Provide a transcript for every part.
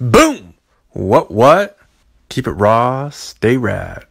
Boom! What? Keep it raw, stay rad.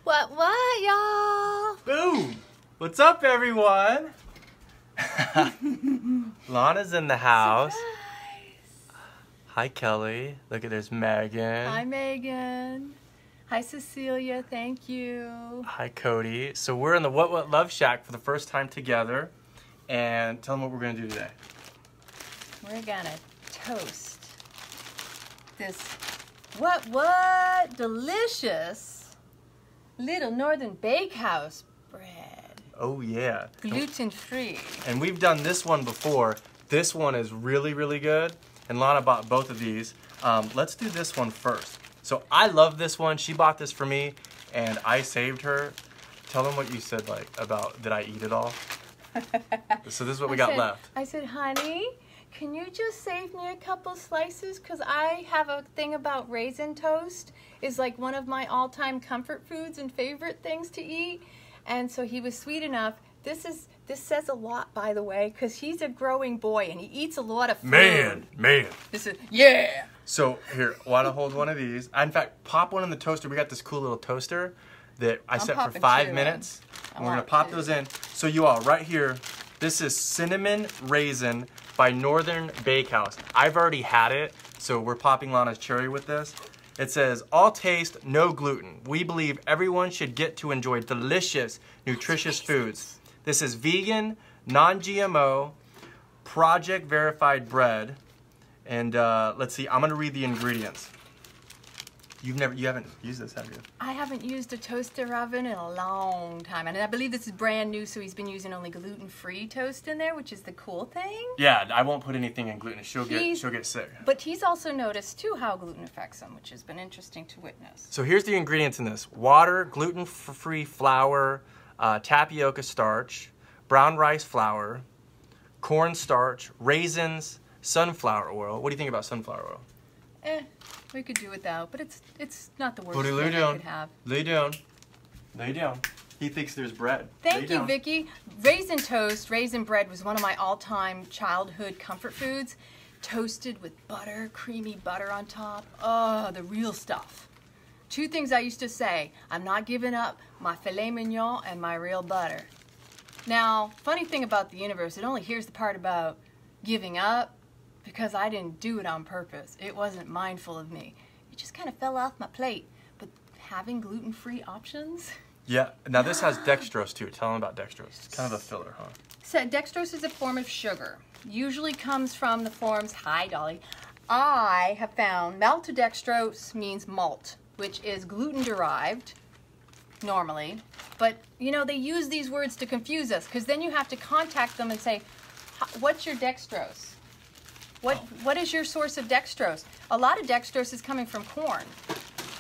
What, y'all? Boom! What's up, everyone? Lana's in the house. Surprise. Hi, Kelly. Look at there's Megan. Hi, Megan. Hi, Cecilia. Thank you. Hi, Cody. So we're in the What Love Shack for the first time together. And tell them what we're going to do today. We're gonna toast this what delicious little Northern Bakehouse bread. Oh, yeah. Gluten-free. And we've done this one before. This one is really, really good. And Lana bought both of these. Let's do this one first. So I love this one. She bought this for me, and I saved her. Tell them what you said, like, about did I eat it all? So this is what we got left. I said, honey, can you just save me a couple slices? Because I have a thing about raisin toast. Is like one of my all-time comfort foods and favorite things to eat. And so he was sweet enough. This says a lot, by the way, because he's a growing boy and he eats a lot of food. Man. This is, yeah. So here, want to hold one of these? In fact, pop one in the toaster. We got this cool little toaster that I set for 5 minutes. And we're going to pop those in. So you all, right here, this is Cinnamon Raisin by Northern Bakehouse. I've already had it, so we're popping Lana's cherry with this. It says, all taste, no gluten. We believe everyone should get to enjoy delicious, nutritious foods. This is vegan, non-GMO, project verified bread. And let's see, I'm gonna read the ingredients. You haven't used this, have you? I haven't used a toaster oven in a long time. And I believe this is brand new, so he's been using only gluten-free toast in there, which is the cool thing. Yeah, I won't put anything in gluten. She'll get sick. But he's also noticed, too, how gluten affects him, which has been interesting to witness. So here's the ingredients in this. Water, gluten-free flour, tapioca starch, brown rice flour, corn starch, raisins, sunflower oil. What do you think about sunflower oil? We could do without, but it's not the worst Buddy, thing lay I down. could have. Lay down. Lay down. He thinks there's bread. Thank you, Vicky. Raisin toast, raisin bread was one of my all-time childhood comfort foods. toasted with butter, creamy butter on top. Oh, the real stuff. 2 things I used to say: I'm not giving up my filet mignon and my real butter. Now, funny thing about the universe, it only hears the part about giving up because I didn't do it on purpose. It wasn't mindful of me. It just kind of fell off my plate. But having gluten-free options... Yeah, now this has dextrose too. Tell them about dextrose. It's kind of a filler, huh? So dextrose is a form of sugar. Usually comes from the forms, hi Dolly. I have found maltodextrose means malt, which is gluten derived, normally. But, you know, they use these words to confuse us, because then you have to contact them and say, what's your dextrose? What is your source of dextrose? A lot of dextrose is coming from corn.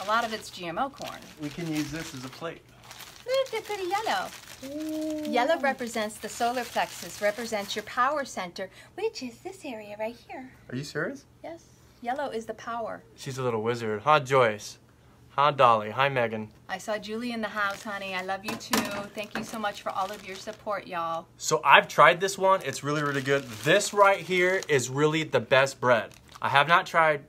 A lot of it's GMO corn. We can use this as a plate. Look, they're pretty yellow. Ooh. Yellow represents the solar plexus, represents your power center, which is this area right here. Are you serious? Yes. Yellow is the power. She's a little wizard. Hi, Joyce. Hi, Dolly. Hi, Megan. I saw Julie in the house, honey. I love you too. Thank you so much for all of your support, y'all. So I've tried this one. It's really, really good. This right here is really the best bread. I have not tried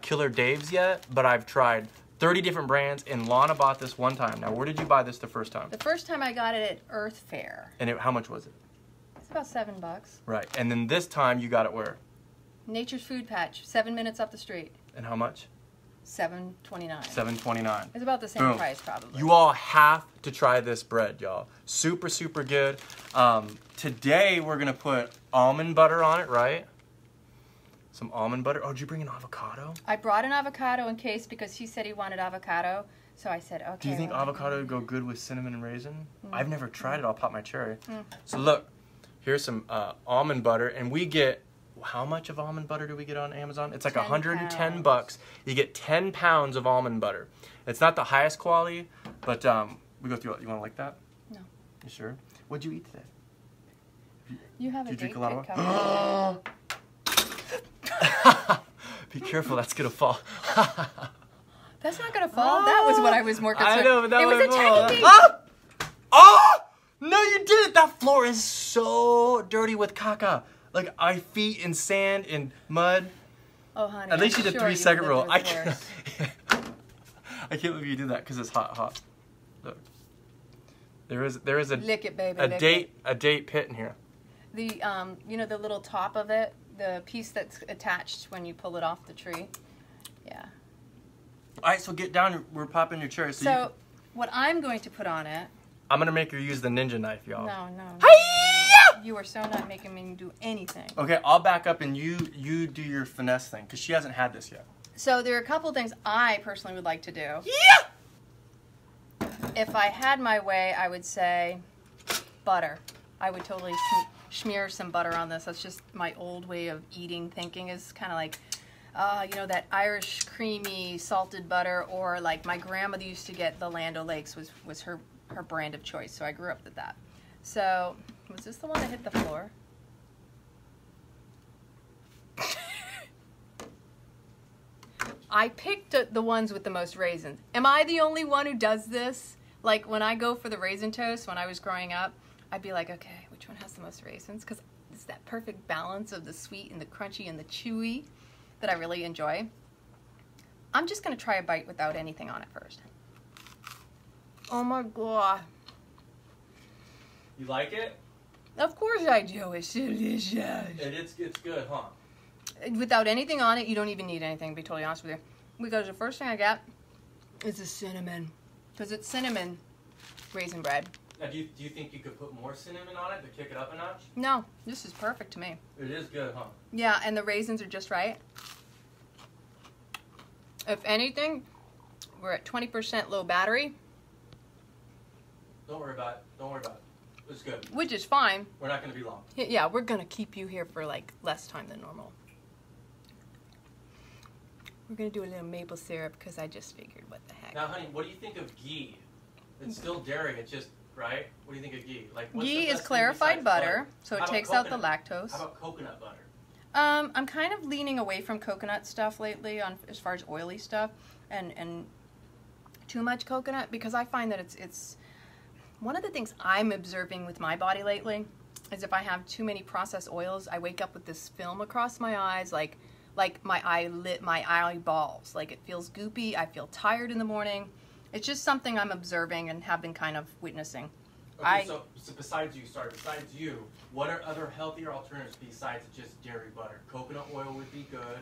Killer Dave's yet, but I've tried 30 different brands, and Lana bought this one time. Now, where did you buy this the first time? The first time I got it at Earth Fair. And how much was it? It's about $7. Right. And then this time you got it where? Nature's Food Patch, 7 minutes up the street. And how much? $7.29. $7.29. It's about the same Boom. price, probably. You all have to try this bread, y'all. Super, super good. Today we're gonna put almond butter on it, right? Some almond butter. Oh, did you bring an avocado? I brought an avocado in case because he said he wanted avocado. So I said, okay. Do you think avocado would go good with cinnamon and raisin? I've never tried it. I'll pop my cherry. So look, here's some almond butter, and we get, how much of almond butter do we get on Amazon? It's like 110 bucks. You get 10 pounds of almond butter. It's not the highest quality, but we go through it. You want to like that? No. You sure? What'd you eat today? You have a date lot pick of Be careful, that's gonna fall. That's not gonna fall. That was what I was more concerned. I know, but that it was a fall. tiny piece. Oh! No, you didn't. That floor is so dirty with caca. Like our feet in sand and mud. Oh, honey. At least you did 3-second rule. I can't believe you did that because it's hot. Look, there is a lick it, baby. A date pit in here. The you know the little top of it, the piece that's attached when you pull it off the tree. Yeah. All right, so get down. We're popping your cherry. So what I'm going to put on it. I'm gonna make her use the ninja knife, y'all. No. You are so not making me do anything. Okay, I'll back up and you do your finesse thing because she hasn't had this yet. So there are a couple things I personally would like to do. Yeah. If I had my way, I would say butter. I would totally smear some butter on this. That's just my old way of eating, thinking is kind of like, you know, that Irish creamy salted butter, or like my grandmother used to get the Land O'Lakes was her brand of choice. So I grew up with that. So was this the one that hit the floor? I picked the ones with the most raisins. Am I the only one who does this? Like when I go for the raisin toast when I was growing up, I'd be like, okay, which one has the most raisins? Because it's that perfect balance of the sweet and the crunchy and the chewy that I really enjoy. I'm just going to try a bite without anything on it first. Oh my God. You like it? Of course I do. It's delicious. It's good, huh? Without anything on it, you don't even need anything, to be totally honest with you. Because the first thing I got is the cinnamon. Because it's cinnamon raisin bread. Now, do you think you could put more cinnamon on it to kick it up a notch? No, this is perfect to me. It is good, huh? Yeah, and the raisins are just right. If anything, we're at 20% low battery. Don't worry about it. Don't worry about it. It's good. Which is fine. We're not going to be long. Yeah, we're going to keep you here for like less time than normal. We're going to do a little maple syrup because I just figured, what the heck. Now, honey, what do you think of ghee? It's still dairy. It's just, right? What do you think of ghee? Like, ghee is clarified butter, so it takes out the lactose. How about coconut butter? I'm kind of leaning away from coconut stuff lately on as far as oily stuff and too much coconut, because I find that it's one of the things I'm observing with my body lately is if I have too many processed oils, I wake up with this film across my eyes, like my eyeballs. Like it feels goopy. I feel tired in the morning. It's just something I'm observing and have been kind of witnessing. Okay, so besides you, what are other healthier alternatives besides just dairy butter? Coconut oil would be good.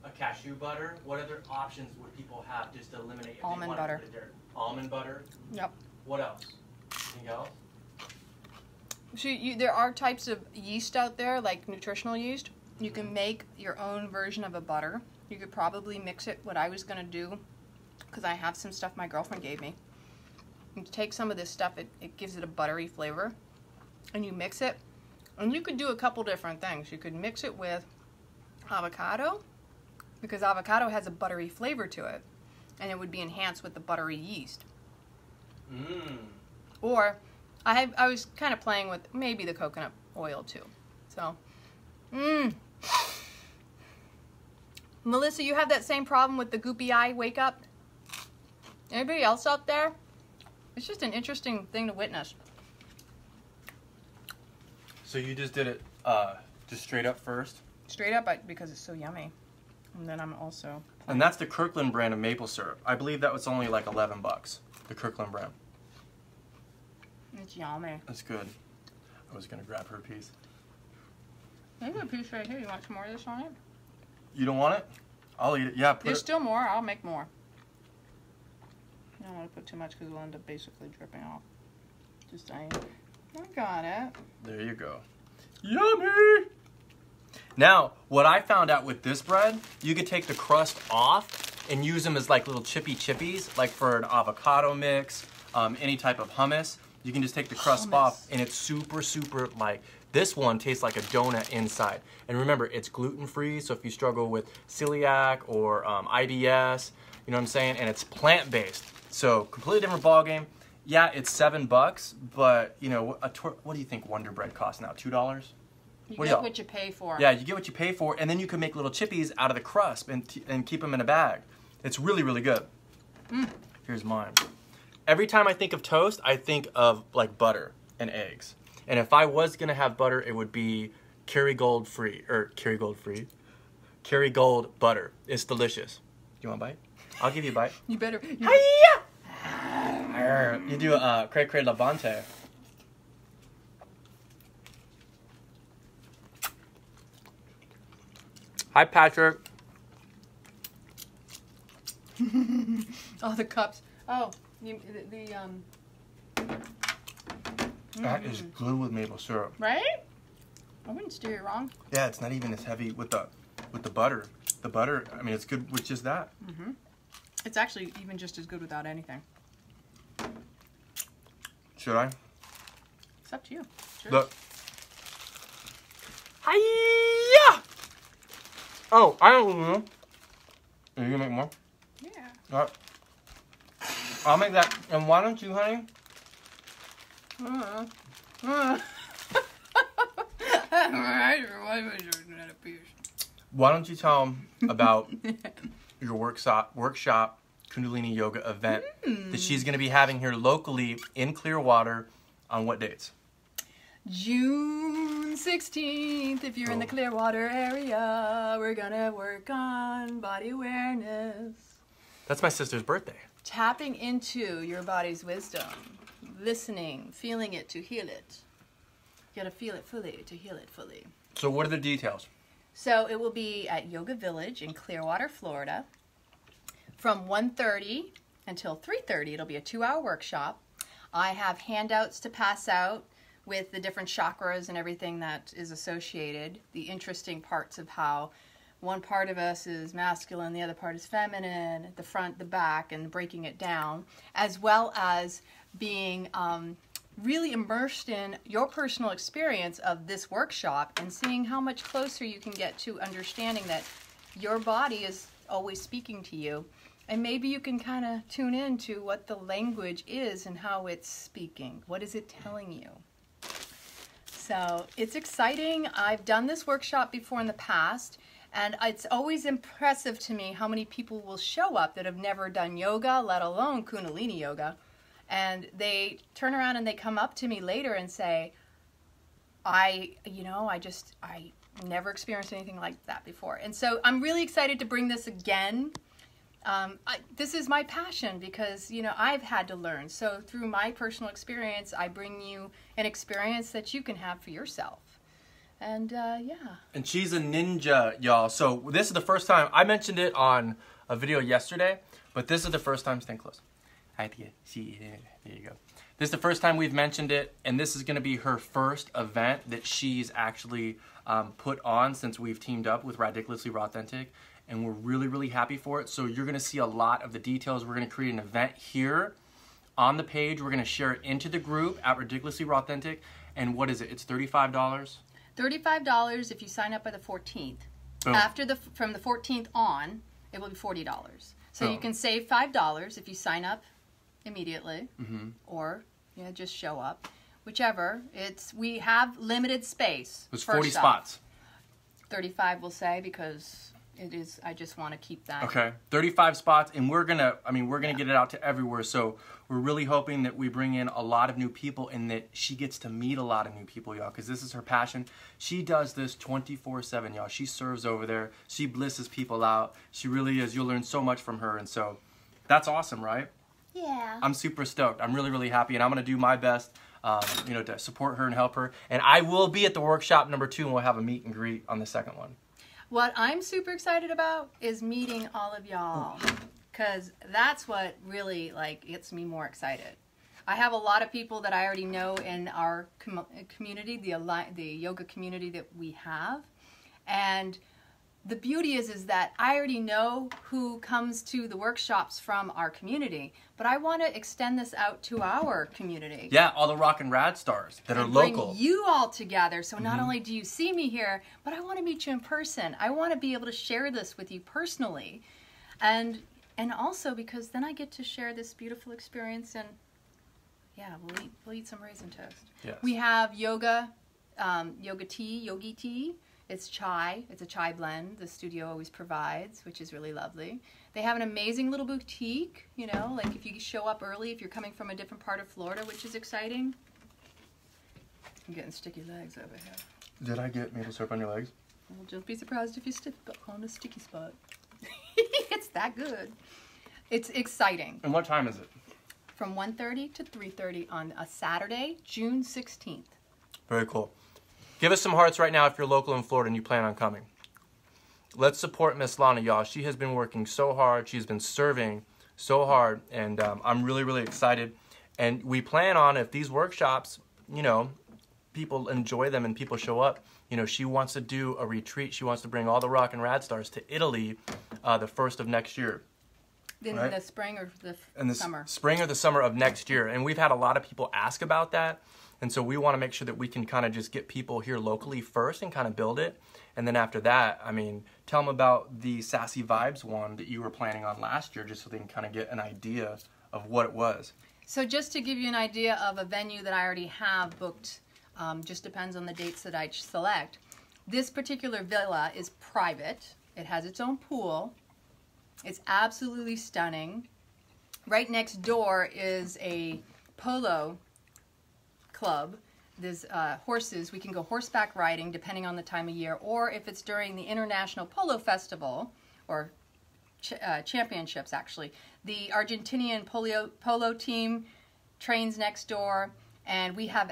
A cashew butter. What other options would people have just to eliminate? Almond butter. Almond butter. Yep. What else? Anything else? So there are types of yeast out there, like nutritional yeast. You can make your own version of a butter. You could probably mix it. What I was going to do, because I have some stuff my girlfriend gave me. You take some of this stuff, it gives it a buttery flavor, and you mix it. And you could do a couple different things. You could mix it with avocado, because avocado has a buttery flavor to it, and it would be enhanced with the buttery yeast. Or I was kind of playing with maybe the coconut oil too. So, Melissa, you have that same problem with the goopy eye wake up? Anybody else out there? It's just an interesting thing to witness. So you just did it just straight up first? Straight up because it's so yummy. And then I'm also... And that's the Kirkland brand of maple syrup. I believe that was only like $11, the Kirkland brand. It's yummy. That's good. I was going to grab her piece. Maybe a piece right here. You want some more of this on it? You don't want it? I'll eat it. Yeah, There's still more. I'll make more. I don't want to put too much because we'll end up basically dripping off. Just saying. I got it. There you go. Yummy! Now, what I found out with this bread, you could take the crust off and use them as like little chippies, like for an avocado mix, any type of hummus. You can just take the crust off, and it's super, super light. This one tastes like a donut inside. And remember, it's gluten-free, so if you struggle with celiac or IBS, you know what I'm saying? And it's plant-based. So, completely different ballgame. Yeah, it's $7, but, you know, what do you think Wonder Bread costs now? $2? You get what you pay for. Yeah, you get what you pay for, and then you can make little chippies out of the crust and keep them in a bag. It's really, really good. Here's mine. Every time I think of toast, I think of like butter and eggs. And if I was gonna have butter, it would be Kerrygold butter. It's delicious. You want a bite? I'll give you a bite. You better. You do a cray cray Rawthentic. Hi, Patrick. Oh, the cups. Oh, That is good with maple syrup. Right? I wouldn't steer you wrong. Yeah, it's not even as heavy with the butter. The butter, I mean, it's good with just that. It's actually even just as good without anything. Should I? It's up to you. Sure. Look. Hi-ya! Oh, I don't know. Are you gonna make more? Yeah. All right. I'll make that. And why don't you, honey? Why don't you tell them about your workshop Kundalini Yoga event that she's going to be having here locally in Clearwater on what dates? June 16th, if you're in the Clearwater area, we're going to work on body awareness. That's my sister's birthday. Tapping into your body's wisdom, listening, feeling it to heal it. You gotta feel it fully to heal it fully. So what are the details? So it will be at Yoga Village in Clearwater, Florida, from 1:30 until 3:30. It'll be a 2-hour workshop. I have handouts to pass out with the different chakras and everything that is associated, the interesting parts of how one part of us is masculine, the other part is feminine, the front, the back, and breaking it down, as well as being really immersed in your personal experience of this workshop and seeing how much closer you can get to understanding that your body is always speaking to you. And maybe you can kind of tune in to what the language is and how it's speaking. What is it telling you? So it's exciting. I've done this workshop before in the past, and it's always impressive to me how many people will show up that have never done yoga, let alone Kundalini yoga. And they turn around and they come up to me later and say, I never experienced anything like that before. And so I'm really excited to bring this again. This is my passion because, you know, I've had to learn. So through my personal experience, I bring you an experience that you can have for yourself. And yeah. And she's a ninja, y'all. So this is the first time, I mentioned it on a video yesterday, but this is the first time, stand close. Hi, Tia. There you go. This is the first time we've mentioned it, and this is going to be her first event that she's actually put on since we've teamed up with Radiculously Rawthentic, and we're really, really happy for it. So you're going to see a lot of the details. We're going to create an event here on the page. We're going to share it into the group at Radiculously Rawthentic, and what is it? It's $35? $35 if you sign up by the 14th. Boom. From the 14th on, it will be $40. So you can save $5 if you sign up immediately, or just show up, whichever. We have limited space. There's 40 spots. 35 we'll say, because it is. I just want to keep that. Okay, 35 spots, and we're gonna get it out to everywhere. So we're really hoping that we bring in a lot of new people, and that she gets to meet a lot of new people, y'all, because this is her passion. She does this 24/7, y'all. She serves over there. She blisses people out. She really is. You'll learn so much from her, and so that's awesome, right? Yeah. I'm super stoked. I'm really, really happy, and I'm gonna do my best, to support her and help her. And I will be at the workshop number 2, and we'll have a meet and greet on the second one. What I'm super excited about is meeting all of y'all, because that's what really gets me more excited. I have a lot of people that I already know in our community, the yoga community that we have, and the beauty is that I already know who comes to the workshops from our community, but I want to extend this out to our community. Yeah, all the rock and rad stars that are local. Bring you all together, so not only do you see me here, but I want to meet you in person. I want to be able to share this with you personally, and also because then I get to share this beautiful experience, and yeah, we'll eat some raisin toast. Yes. We have yogi tea. It's chai. It's a chai blend the studio always provides, which is really lovely. They have an amazing little boutique, like if you show up early, if you're coming from a different part of Florida, which is exciting. I'm getting sticky legs over here. Did I get maple syrup on your legs? Well, don't be surprised if you step on a sticky spot. It's that good. It's exciting. And what time is it? From 1:30 to 3:30 on a Saturday, June 16th. Very cool. Give us some hearts right now if you're local in Florida and you plan on coming. Let's support Miss Lana, y'all. She has been working so hard. She's been serving so hard, and I'm really, really excited. And we plan on, if these workshops, people enjoy them and people show up, she wants to do a retreat. She wants to bring all the rock and rad stars to Italy the 1st of next year. In the spring or the summer? Spring or the summer of next year. And we've had a lot of people ask about that. And so we want to make sure that we can kind of just get people here locally first and kind of build it. And then after that, tell them about the Sassy Vibes one that you were planning on last year, just so they can kind of get an idea of what it was. So just to give you an idea of a venue that I already have booked, just depends on the dates that I select. This particular villa is private. It has its own pool. It's absolutely stunning. Right next door is a polo club. There's horses. We can go horseback riding depending on the time of year, or if it's during the International Polo Festival, or championships actually, the Argentinian polo team trains next door, and we have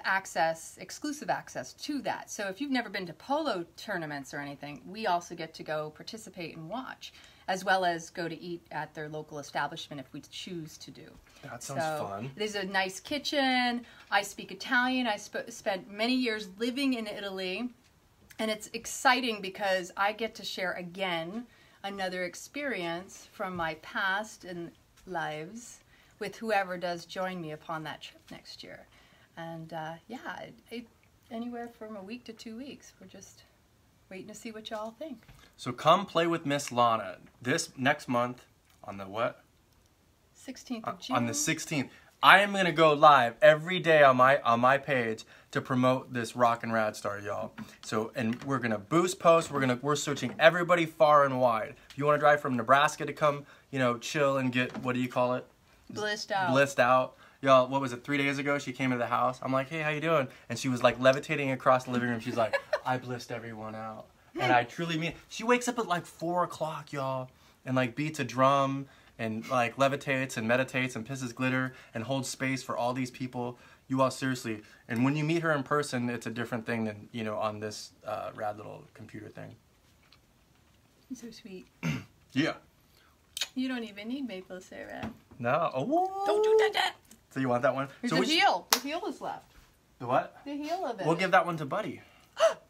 exclusive access to that. So if you've never been to polo tournaments or anything, we also get to go participate and watch, as well as go to eat at their local establishment if we choose to do. That sounds fun. There's a nice kitchen. I speak Italian. I spent many years living in Italy, and it's exciting because I get to share again another experience from my past and lives with whoever does join me upon that trip next year. And anywhere from a week to 2 weeks. We're just waiting to see what y'all think. So come play with Miss Lana this next month on the what? 16th of June. On the 16th. I am going to go live every day on my page to promote this rock and rad star, y'all. So, and we're going to boost posts. We're searching everybody far and wide. If you want to drive from Nebraska to come, chill and get, what do you call it? Blissed out. Blissed out. Y'all, what was it, 3 days ago? She came into the house. I'm like, hey, how you doing? And she was like levitating across the living room. She's like, I blissed everyone out. And I truly mean, she wakes up at like 4 o'clock, y'all, and like beats a drum and like levitates and meditates and pisses glitter and holds space for all these people. You all, seriously. And when you meet her in person, it's a different thing than, you know, on this rad little computer thing. You're so sweet. Yeah. You don't even need maple syrup. No. Oh. Don't do that. So you want that one? There's so the heel. The heel is left. The what? The heel of it. We'll give that one to Buddy.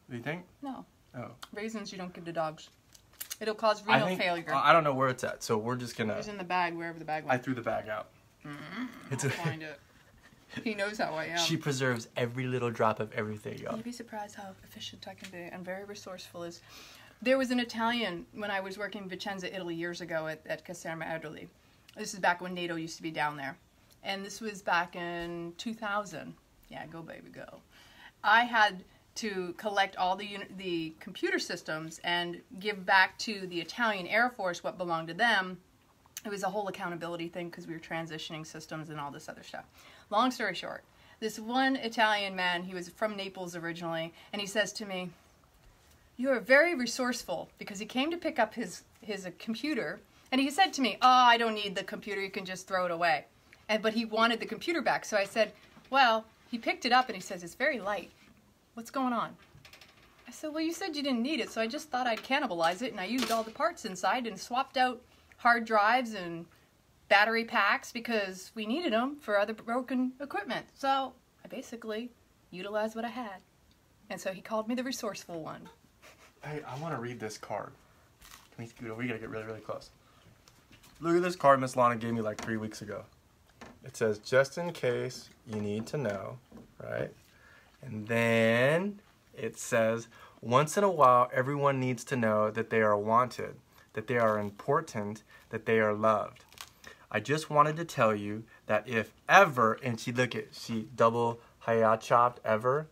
Do you think? No. Oh. Raisins you don't give to dogs. It'll cause renal failure. I don't know where it's at, so we're just gonna... It was in the bag, wherever the bag went. I threw the bag out. I'll find it. He knows how I am. She preserves every little drop of everything, y'all. You'd be surprised how efficient I can be and very resourceful. There was an Italian when I was working in Vicenza, Italy years ago at Caserma Ederli. This is back when NATO used to be down there. And this was back in 2000. Yeah, go baby, go. I had to collect all the computer systems and give back to the Italian Air Force what belonged to them. It was a whole accountability thing because we were transitioning systems and all this other stuff. Long story short, this one Italian man, he was from Naples originally, and he says to me, "You are very resourceful," because he came to pick up his computer, and he said to me, "Oh, I don't need the computer, you can just throw it away." But he wanted the computer back, so I said, well, he picked it up and he says, "It's very light. What's going on?" I said, "Well, you said you didn't need it, so I just thought I'd cannibalize it, and I used all the parts inside and swapped out hard drives and battery packs because we needed them for other broken equipment. So I basically utilized what I had." And so he called me the resourceful one. Hey, I want to read this card. Can we scoot over? We gotta get really, really close. Look at this card Miss Lana gave me like 3 weeks ago. It says, just in case you need to know, right? And then it says, once in a while, everyone needs to know that they are wanted, that they are important, that they are loved. I just wanted to tell you that if ever, and she double hayat chopped ever,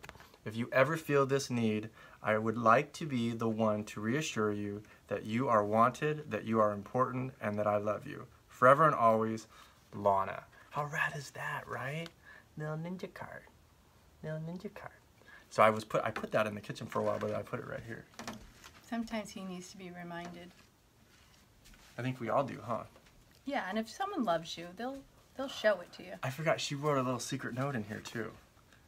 if you ever feel this need, I would like to be the one to reassure you that you are wanted, that you are important, and that I love you. Forever and always, Lana. How rad is that, right? Little ninja card. Little ninja card. So I put that in the kitchen for a while, but I put it right here. Sometimes he needs to be reminded. I think we all do, huh? Yeah, and if someone loves you, they'll show it to you. I forgot she wrote a little secret note in here too.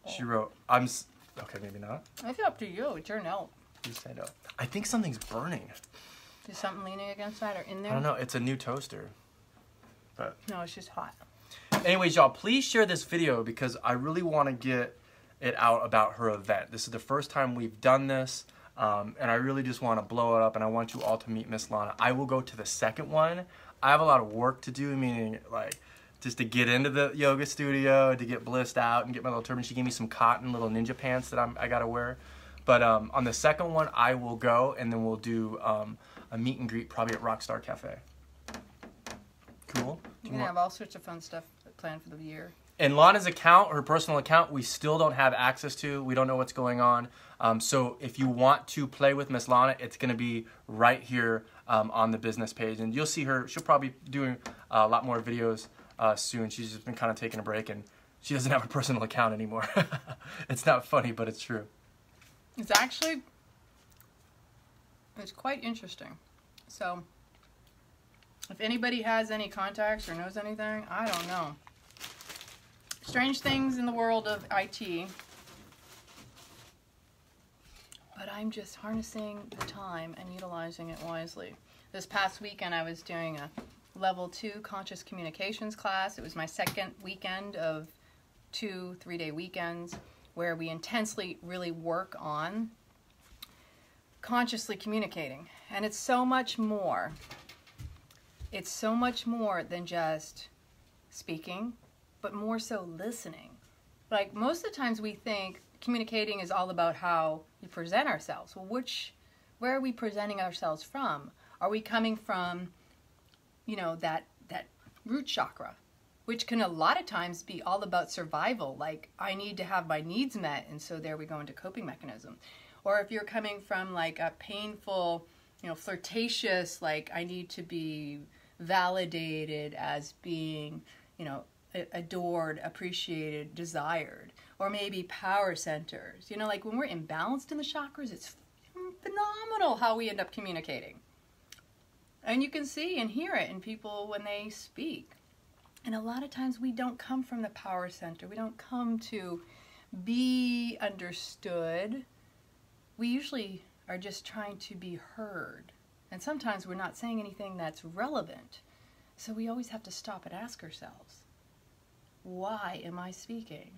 Oh. She wrote, okay, maybe not. It's up to you. It's your note. You say no. I think something's burning. Is something leaning against that or in there? I don't know. It's a new toaster. But no, it's just hot. Anyways, y'all, please share this video because I really want to get it out about her event. This is the first time we've done this, and I really just want to blow it up, and I want you all to meet Miss Lana. I will go to the second one. I have a lot of work to do, meaning like just to get into the yoga studio, to get blissed out and get my little turban. She gave me some cotton little ninja pants that I got to wear. But on the second one, I will go, and then we'll do a meet and greet probably at Rockstar Cafe. Cool? You're going to have all sorts of fun stuff planned for the year. And Lana's account, her personal account, we still don't have access to. We don't know what's going on. So if you want to play with Miss Lana, it's going to be right here on the business page. And you'll see her. She'll probably be doing a lot more videos soon. She's just been kind of taking a break, and she doesn't have a personal account anymore. It's not funny, but it's true. It's quite interesting. So if anybody has any contacts or knows anything, I don't know. Strange things in the world of IT. But I'm just harnessing the time and utilizing it wisely. This past weekend I was doing a level 2 conscious communications class. It was my second weekend of 2 3-day weekends where we intensely really work on consciously communicating. And it's so much more. It's so much more than just speaking, but more so listening. Like most of the times we think communicating is all about how we present ourselves. Well, where are we presenting ourselves from? Are we coming from, you know, that root chakra, which can a lot of times be all about survival, like I need to have my needs met, and so there we go into coping mechanism. Or if you're coming from like a painful, you know, flirtatious, like I need to be validated as being, you know, adored, appreciated, desired, or maybe power centers. You know, like when we're imbalanced in the chakras, it's phenomenal how we end up communicating. And you can see and hear it in people when they speak. And a lot of times we don't come from the power center. We don't come to be understood. We usually are just trying to be heard. And sometimes we're not saying anything that's relevant. So we always have to stop and ask ourselves, why am I speaking?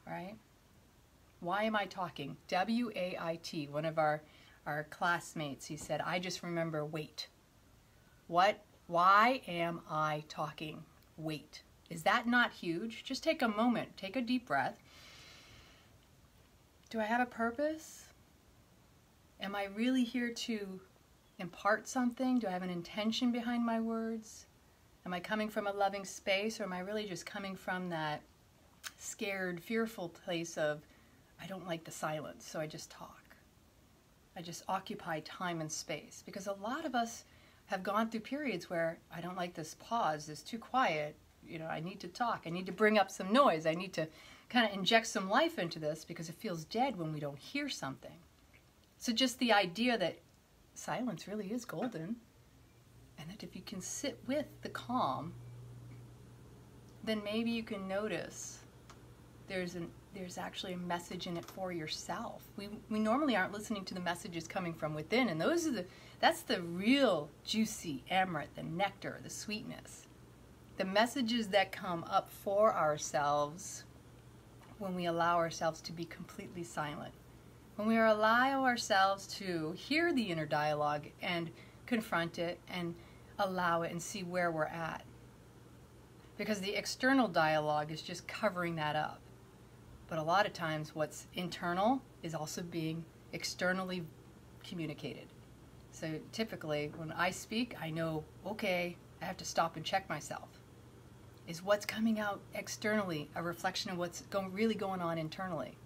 Right? Why am I talking? W-A-I-T, one of our classmates, he said, I just remember wait. What? Why am I talking? Wait. Is that not huge? Just take a moment, take a deep breath. Do I have a purpose? Am I really here to impart something? Do I have an intention behind my words? Am I coming from a loving space, or am I really just coming from that scared, fearful place of, I don't like the silence, so I just talk. I just occupy time and space. Because a lot of us have gone through periods where I don't like this pause, it's too quiet, you know, I need to talk, I need to bring up some noise, I need to kind of inject some life into this because it feels dead when we don't hear something. So just the idea that silence really is golden, and that if you can sit with the calm, then maybe you can notice there's actually a message in it for yourself. We normally aren't listening to the messages coming from within, and that's the real juicy amaranth, the nectar, the sweetness. The messages that come up for ourselves when we allow ourselves to be completely silent. When we allow ourselves to hear the inner dialogue and confront it and allow it and see where we're at. Because the external dialogue is just covering that up. But a lot of times what's internal is also being externally communicated. So typically when I speak, I know, okay, I have to stop and check myself. Is what's coming out externally a reflection of what's really going on internally?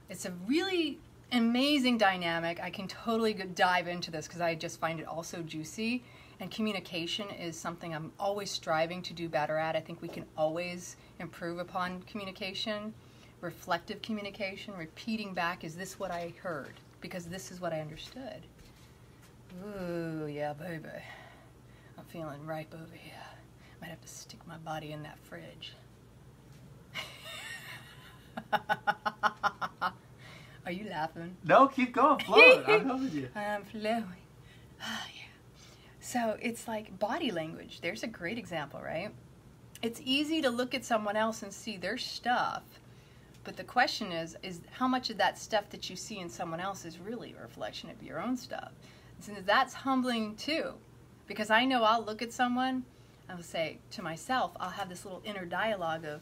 It's a really amazing dynamic. I can totally dive into this because I just find it also juicy. And communication is something I'm always striving to do better at. I think we can always improve upon communication, reflective communication, repeating back, is this what I heard? Because this is what I understood. Ooh, yeah, baby. I'm feeling ripe over here. Might have to stick my body in that fridge. Are you laughing? No, keep going, flow. I'm helping you. I'm flowing. Oh, yeah. So it's like body language. There's a great example, right? It's easy to look at someone else and see their stuff, but the question is how much of that stuff that you see in someone else is really a reflection of your own stuff? And that's humbling too, because I know I'll look at someone, I'll say to myself, I'll have this little inner dialogue of,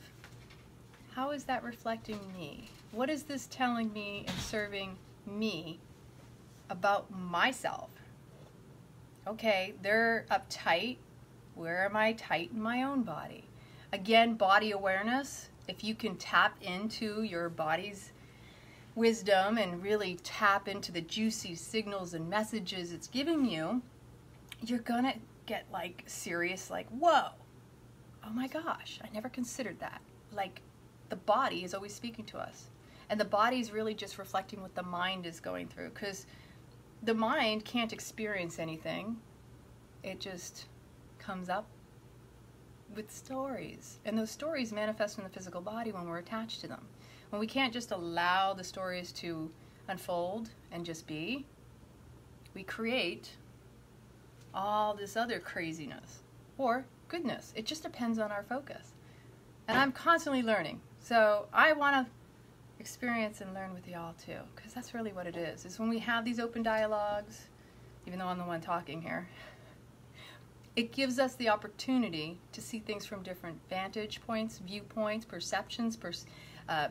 how is that reflecting me? What is this telling me and serving me about myself? Okay, they're uptight. Where am I tight in my own body? Again, body awareness. If you can tap into your body's wisdom and really tap into the juicy signals and messages it's giving you, you're gonna get like serious, like, whoa, oh my gosh, I never considered that. Like, the body is always speaking to us. And the body is really just reflecting what the mind is going through, because the mind can't experience anything. It just comes up with stories. And those stories manifest in the physical body when we're attached to them. When we can't just allow the stories to unfold and just be, we create all this other craziness or goodness. It just depends on our focus. And I'm constantly learning. So I want to experience and learn with y'all too, because that's really what it is when we have these open dialogues, even though I'm the one talking here, it gives us the opportunity to see things from different vantage points, viewpoints, perceptions,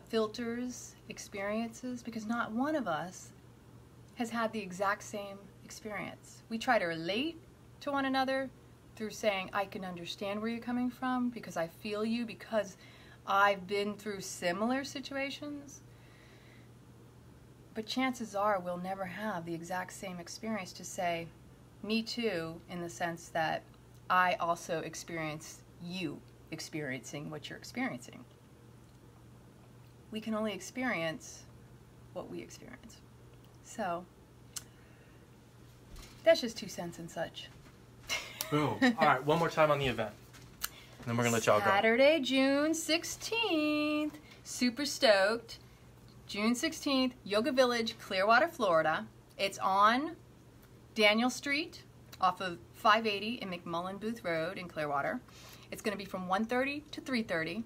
filters, experiences, because not one of us has had the exact same experience. We try to relate to one another through saying, I can understand where you're coming from because I feel you, because I've been through similar situations. But chances are we'll never have the exact same experience to say, me too, in the sense that I also experienced you experiencing what you're experiencing. We can only experience what we experience. So, that's just 2 cents and such. Boom. All right, one more time on the event. And then we're going to let y'all go. Saturday, June 16th. Super stoked. June 16th, Yoga Village, Clearwater, Florida. It's on Daniel Street off of 580 in McMullen Booth Road in Clearwater. It's going to be from 1:30 to 3:30.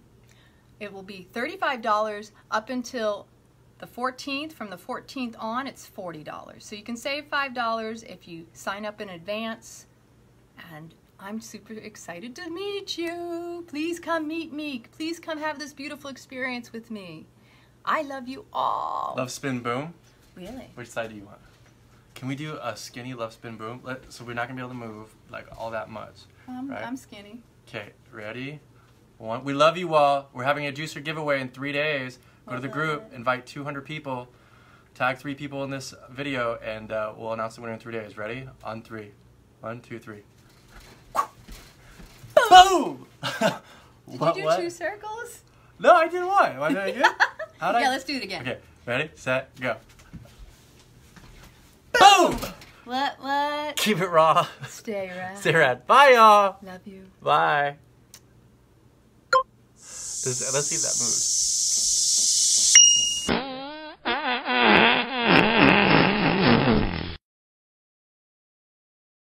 It will be $35 up until the 14th. From the 14th on, it's $40. So you can save $5 if you sign up in advance. And I'm super excited to meet you. Please come meet me. Please come have this beautiful experience with me. I love you all. Love spin boom? Really? Which side do you want? Can we do a skinny love spin boom? So we're not going to be able to move like all that much. Right? I'm skinny. Okay, ready? One. We love you all. We're having a juicer giveaway in 3 days. Go to the group, invite 200 people, tag 3 people in this video, and we'll announce the winner in 3 days. Ready? On 3. 1, 2, 3. Boom! Did you do 2 circles? No, I did 1. Am I doing it good? Yeah, let's do it again. Okay, ready, set, go. Boom! What? Keep it raw. Stay rad. Stay rad. Bye, y'all. Love you. Bye. Let's see if that moves.